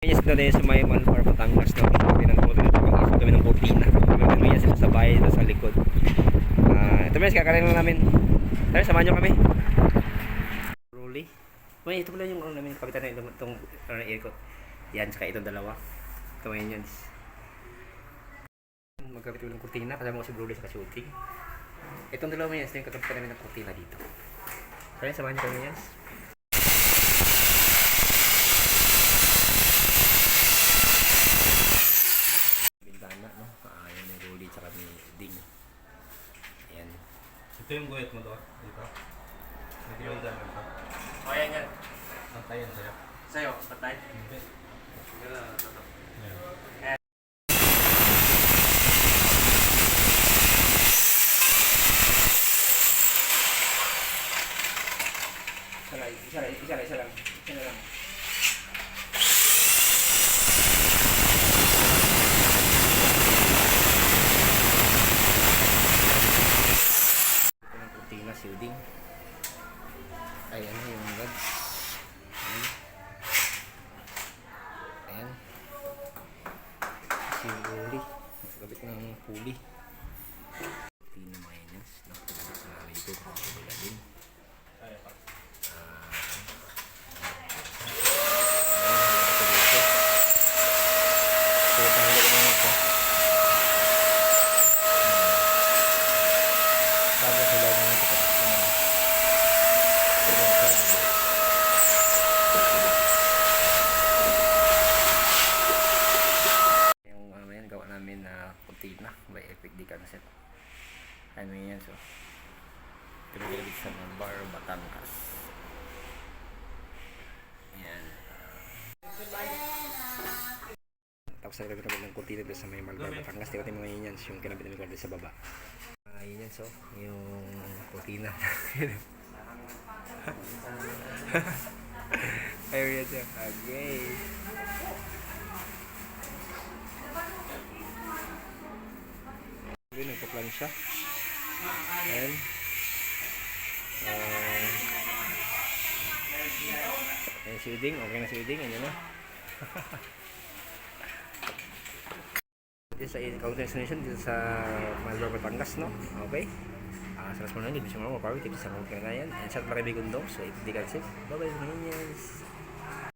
Yes, na rin sa may Malbar, Batangas na pinanood dito mag-isip kami ng cortina. Magandang yan sa bahay dito sa likod. Ito mes, kakarin lang namin. Tara, samahan nyo kami. Rolly. May ito pala yung ano namin, kapitan na itong aircon. Yan, saka itong dalawa. Ito ngayon yan. Magkapit ng cortina, kasama ko si Rolly sa shooting. Itong dalawa yan, ito yung katapitan namin ng cortina dito. Tara, samahan nyo kami yan. Ito yung guhit mo doon, dito. May kinagdan mo ito. O, yan yan. Pantay yan sa'yo. Sa'yo, patay? Hindi. Yan. Isa lang. Shielding. Ayan na yung rods. Ayan. Si Rolly. Gabit ng puli. Tino minus. Nakapagod sa likod. Nakapagod din. Cortina by Epic D Concept. Ano yan, so pinagalit sa Malbar, Batangas. Ayan. Tapos sa nagagawin naman ng cortina doon sa may Malbar, Batangas. Tingnan mo ngayon yan, yung kinabit namin cortina sa baba. Ayan yan, so yung cortina. Ayun yan siya. Okay. Nagpa-plan siya. Ayan. Ayan si Uding. Okay na si Uding. Ayan na. Dito sa counter destination dito sa Malbar, Batangas, no? Okay. Sa last mo na, hindi siya mga mapawit. Ito sa mga kanayan. And sa Maribigundo. So, ito di kasi. Bye-bye. Yes.